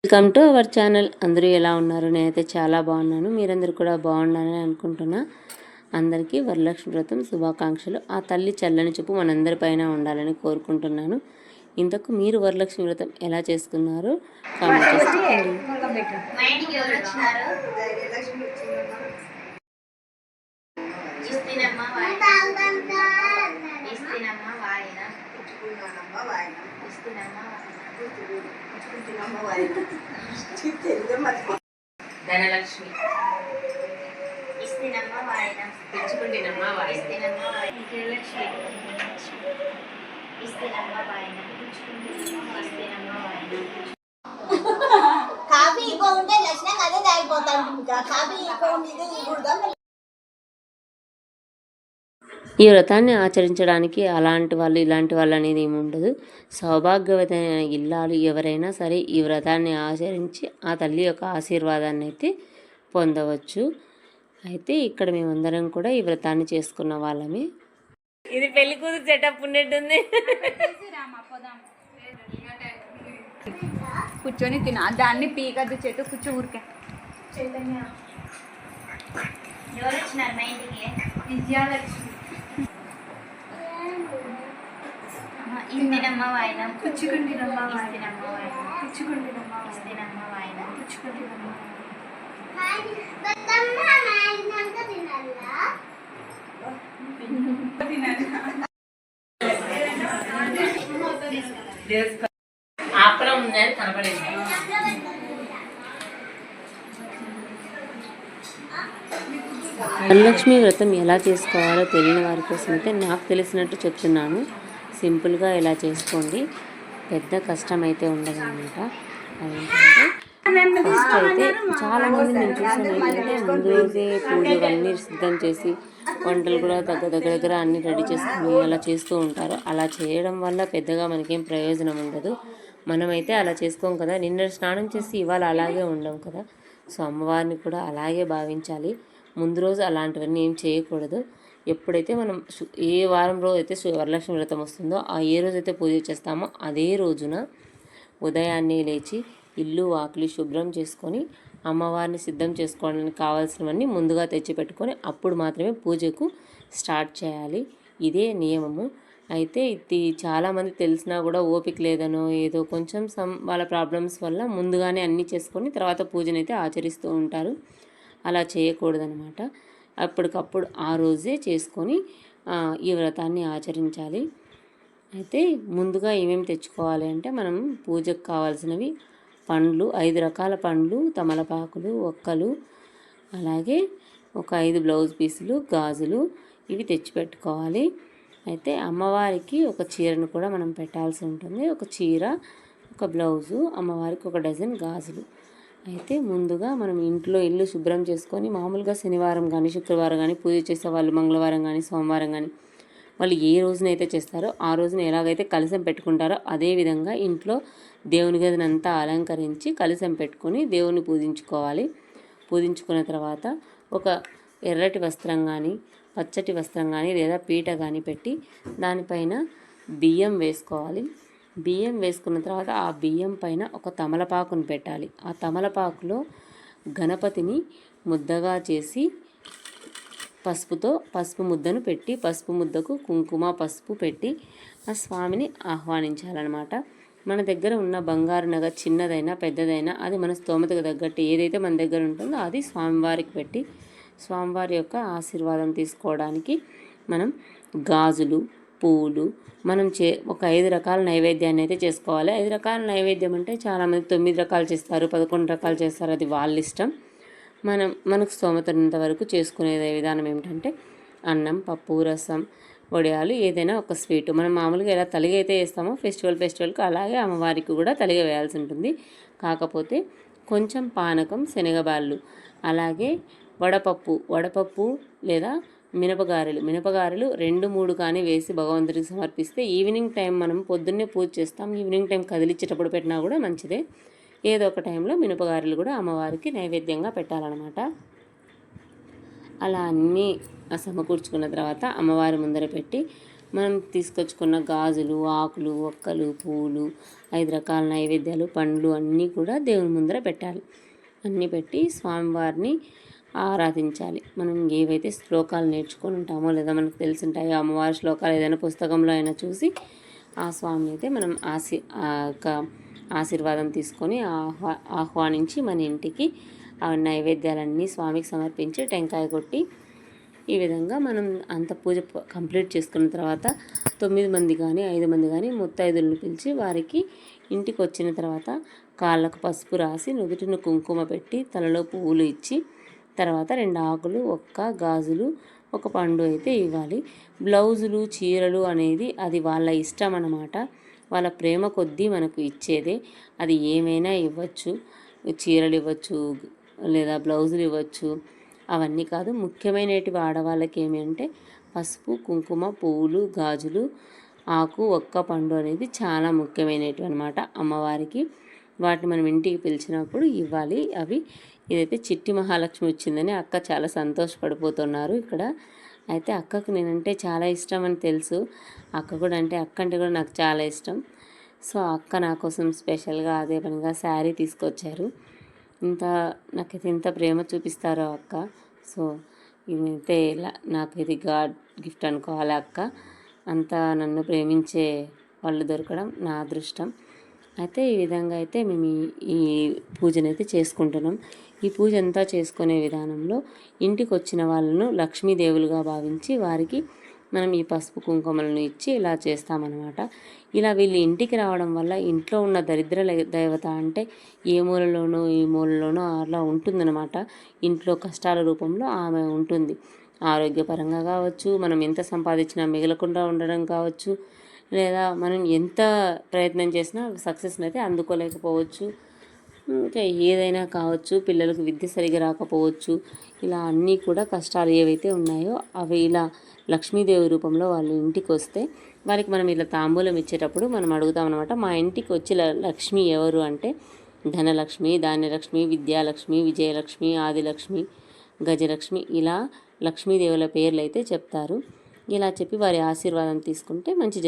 Welcome to our channel. అందరూ ఎలా ఉన్నారు? నేనైతే చాలా బాగున్నాను. మీరందరూ కూడా బాగున్నారని అనుకుంటున్నా. అందరికీ వరలక్ష్మి వ్రతం శుభాకాంక్షలు. ఆ తల్లి చల్లని చూపు మనందరిపైన ఉండాలని కోరుకుంటున్నాను. ఇంతకు మీరు వరలక్ష్మి వ్రతం ఎలా చేసుకున్నారు కామెంట్ చేసి ధనలక్ష్మి ఇస్తినమ్మ వాయన తెచ్చుకుంటున్నమ్మ వాయన విజయలక్ష్మి ఇస్తినమ్మ వాయన ఇస్తినమ్మ వాయన. కాఫీ ఎక్కువ ఉంటే లక్షణంగా అదే తాగిపోతాను. ఇంకా కాఫీ ఎక్కువ ఉండేది. ఈ వ్రతాన్ని ఆచరించడానికి అలాంటి వాళ్ళు ఇలాంటి వాళ్ళు అనేది ఏమి ఉండదు. సౌభాగ్యవతమైన ఇల్లాలు ఎవరైనా సరే ఈ వ్రతాన్ని ఆచరించి ఆ తల్లి యొక్క ఆశీర్వాదాన్ని అయితే పొందవచ్చు. అయితే ఇక్కడ మేమందరం కూడా ఈ వ్రతాన్ని చేసుకున్న వాళ్ళమే. ఇది పెళ్లి కూతురు సెటప్ ఉన్నట్టుంది. కూర్చొని తిన దాన్ని పీకద్దు చెట్టు కూర్చో ఊరికే. చైతన్య ఎవరు వచ్చినారు మా ఇంటికి? విజయలక్ష్మి ఇస్తినమ్మ వాయన పుచ్చుకుంటున్నమ్మ ఇస్తినమ్మ వాయన పుచ్చుకుంటున్నమ్మ ఇస్తినమ్మ వాయన పుచ్చుకుంటున్నమ్మ. వరలక్ష్మి వ్రతం ఎలా చేసుకోవాలో తెలియని వారి కోసం అయితే నాకు తెలిసినట్టు చెప్తున్నాను. సింపుల్గా ఎలా చేసుకోండి, పెద్ద కష్టం అయితే ఉండదన్నమాట. అదేంటంటే ఫస్ట్ అయితే చాలామంది నేను చూసాను ఏంటంటే ముందు రోజే పూజలు అన్నీ సిద్ధం చేసి వంటలు కూడా దగ్గర అన్నీ రెడీ చేసుకుని అలా చేస్తూ ఉంటారు. అలా చేయడం వల్ల పెద్దగా మనకేం ప్రయోజనం ఉండదు. మనమైతే అలా చేసుకోం కదా. నిన్న స్నానం చేసి ఇవాళ అలాగే ఉండం కదా. సో అమ్మవారిని కూడా అలాగే భావించాలి. ముందు రోజు అలాంటివన్నీ ఏం చేయకూడదు. ఎప్పుడైతే మనం ఏ వారం రోజు అయితే వరలక్ష్మి వ్రతం వస్తుందో ఏ రోజైతే పూజ చేస్తామో అదే రోజున ఉదయాన్నే లేచి ఇల్లు వాకిలి శుభ్రం చేసుకొని అమ్మవారిని సిద్ధం చేసుకోవడానికి కావాల్సినవన్నీ ముందుగా తెచ్చిపెట్టుకొని అప్పుడు మాత్రమే పూజకు స్టార్ట్ చేయాలి. ఇదే నియమము. అయితే ఇది చాలామంది తెలిసినా కూడా ఓపిక లేదనో ఏదో కొంచెం వాళ్ళ ప్రాబ్లమ్స్ వల్ల ముందుగానే అన్నీ చేసుకొని తర్వాత పూజనైతే ఆచరిస్తూ ఉంటారు. అలా చేయకూడదనమాట. అప్పటికప్పుడు ఆ రోజే చేసుకొని ఈ వ్రతాన్ని ఆచరించాలి. అయితే ముందుగా ఏమేమి తెచ్చుకోవాలి అంటే మనం పూజకు కావాల్సినవి పండ్లు, 5 రకాల పండ్లు, తమలపాకులు, ఒక్కలు, అలాగే ఒక 5 బ్లౌజ్ పీసులు, గాజులు ఇవి తెచ్చిపెట్టుకోవాలి. అయితే అమ్మవారికి ఒక చీరను కూడా మనం పెట్టాల్సి ఉంటుంది. ఒక చీర, ఒక బ్లౌజు, అమ్మవారికి ఒక డజన్ గాజులు. అయితే ముందుగా మనం ఇంట్లో ఇల్లు శుభ్రం చేసుకొని మామూలుగా శనివారం కానీ శుక్రవారం కానీ పూజ చేసే వాళ్ళు మంగళవారం కానీ సోమవారం కానీ వాళ్ళు ఏ రోజునైతే చేస్తారో ఆ రోజున ఎలాగైతే కలశం పెట్టుకుంటారో అదేవిధంగా ఇంట్లో దేవుని గదిని అంతా అలంకరించి కలశం పెట్టుకొని దేవుని పూజించుకోవాలి. పూజించుకున్న తర్వాత ఒక ఎర్రటి వస్త్రం కానీ పచ్చటి వస్త్రం కానీ లేదా పీట కానీ పెట్టి దానిపైన బియ్యం వేసుకోవాలి. బియ్యం వేసుకున్న తర్వాత ఆ బియ్యం పైన ఒక తమలపాకును పెట్టాలి. ఆ తమలపాకులో గణపతిని ముద్దగా చేసి పసుపు ముద్దను పెట్టి పసుపు ముద్దకు కుంకుమ పసుపు పెట్టి ఆ స్వామిని ఆహ్వానించాలన్నమాట. మన దగ్గర ఉన్న బంగారు నగ చిన్నదైనా పెద్దదైనా అది మన స్తోమతకు తగ్గట్టు ఏదైతే మన దగ్గర ఉంటుందో అది స్వామివారికి పెట్టి స్వామివారి యొక్క ఆశీర్వాదం తీసుకోవడానికి మనం గాజులు, పూలు మనం ఒక 5 రకాల నైవేద్యాన్ని అయితే చేసుకోవాలి. 5 రకాల నైవేద్యం అంటే చాలామంది 9 రకాలు చేస్తారు, 11 రకాలు చేస్తారు. అది వాళ్ళ ఇష్టం. మనకు స్తోమతనంత వరకు చేసుకునే విధానం ఏమిటంటే అన్నం, పప్పు, రసం, వడియాలు, ఏదైనా ఒక స్వీటు. మనం మామూలుగా ఎలా తలిగ అయితే వేస్తామో ఫెస్టివల్కి అలాగే అమ్మవారికి కూడా తలిగ వేయాల్సి ఉంటుంది. కాకపోతే కొంచెం పానకం, శనగబాళ్ళు, అలాగే వడపప్పు లేదా మినపగారెలు 2-3 కానీ వేసి భగవంతుడికి సమర్పిస్తే ఈవినింగ్ టైం మనం పొద్దున్నే పూజ చేస్తాం. ఈవినింగ్ టైం కదిలిచ్చేటప్పుడు పెట్టినా కూడా మంచిదే. ఏదో ఒక టైంలో మినపగారెలు కూడా అమ్మవారికి నైవేద్యంగా పెట్టాలన్నమాట. అలా అన్నీ సమకూర్చుకున్న తర్వాత అమ్మవారి ముందర పెట్టి మనం తీసుకొచ్చుకున్న గాజులు, ఆకులు, ఒక్కలు, పూలు, 5 రకాల నైవేద్యాలు, పండ్లు అన్నీ కూడా దేవుని ముందర పెట్టాలి. అన్నీ పెట్టి స్వామివారిని ఆరాధించాలి. మనం ఏవైతే శ్లోకాలు నేర్చుకొని ఉంటామో లేదా మనకు తెలిసి ఉంటాయో అమ్మవారి శ్లోకాలు ఏదైనా పుస్తకంలో అయినా చూసి ఆ స్వామిని అయితే మనం ఆశీర్వాదం తీసుకొని ఆహ్వానించి మన ఇంటికి ఆ నైవేద్యాలన్నీ స్వామికి సమర్పించి టెంకాయ కొట్టి ఈ విధంగా మనం అంత పూజ కంప్లీట్ చేసుకున్న తర్వాత 9 మంది కానీ 5 మంది కానీ ముత్తైదులను పిలిచి వారికి ఇంటికి వచ్చిన తర్వాత కాళ్ళకు పసుపు రాసి నుదుటిన కుంకుమ పెట్టి తలలో పువ్వులు ఇచ్చి తర్వాత 2 ఆకులు, ఒక్క గాజులు, ఒక పండు అయితే ఇవ్వాలి. బ్లౌజులు, చీరలు అనేది అది వాళ్ళ ఇష్టం అన్నమాట. వాళ్ళ ప్రేమ కొద్దీ మనకు ఇచ్చేదే. అది ఏమైనా ఇవ్వచ్చు, చీరలు ఇవ్వచ్చు లేదా బ్లౌజులు ఇవ్వచ్చు. అవన్నీ కాదు, ముఖ్యమైనటివి ఆడవాళ్ళకి ఏమి అంటే పసుపు, కుంకుమ, పువ్వులు, గాజులు, ఆకు, ఒక్క, పండు అనేది చాలా ముఖ్యమైనటివి అనమాట అమ్మవారికి. వాటిని మనం ఇంటికి పిలిచినప్పుడు ఇవ్వాలి. అవి ఇదైతే చిట్టి మహాలక్ష్మి వచ్చిందని అక్క చాలా సంతోషపడిపోతున్నారు ఇక్కడ. అయితే అక్కకు నేనంటే చాలా ఇష్టం అని తెలుసు. అక్క కూడా అక్క అంటే కూడా నాకు చాలా ఇష్టం. సో అక్క నా కోసం స్పెషల్గా అదే పనిగా శారీ తీసుకొచ్చారు. నాకైతే ఇంత ప్రేమ చూపిస్తారో అక్క. సో ఇదైతే నాకు ఇది గాడ్ గిఫ్ట్ అనుకోవాలి. అక్క అంతా నన్ను ప్రేమించే వాళ్ళు దొరకడం నా అదృష్టం. అయితే ఈ విధంగా అయితే మేము ఈ పూజనైతే చేసుకుంటున్నాం. ఈ పూజ అంతా చేసుకునే విధానంలో ఇంటికి వచ్చిన వాళ్ళను లక్ష్మీదేవులుగా భావించి వారికి మనం ఈ పసుపు కుంకుమలను ఇచ్చి ఇలా చేస్తామన్నమాట. ఇలా వీళ్ళు ఇంటికి రావడం వల్ల ఇంట్లో ఉన్న దరిద్ర దేవత అంటే ఏ మూలలోనో ఈ మూలలోనో అలా ఉంటుందన్నమాట. ఇంట్లో కష్టాల రూపంలో ఆమె ఉంటుంది. ఆరోగ్యపరంగా కావచ్చు, మనం ఎంత సంపాదించినా మిగలకుండా ఉండడం కావచ్చు, లేదా మనం ఎంత ప్రయత్నం చేసినా సక్సెస్ని అయితే అందుకోలేకపోవచ్చు. ఇంకా ఏదైనా కావచ్చు, పిల్లలకు విద్య సరిగా రాకపోవచ్చు. ఇలా అన్నీ కూడా కష్టాలు ఏవైతే ఉన్నాయో అవి ఇలా లక్ష్మీదేవి రూపంలో వాళ్ళు ఇంటికి వస్తే వారికి మనం ఇలా తాంబూలం ఇచ్చేటప్పుడు మనం అడుగుతాం అనమాట. మా ఇంటికి వచ్చి లక్ష్మి ఎవరు అంటే ధనలక్ష్మి, ధాన్యలక్ష్మి, విద్యాలక్ష్మి, విజయలక్ష్మి, ఆదిలక్ష్మి, గజలక్ష్మి ఇలా లక్ష్మీదేవుల పేర్లు అయితే చెప్తారు. ఇలా చెప్పి వారి ఆశీర్వాదం తీసుకుంటే మంచి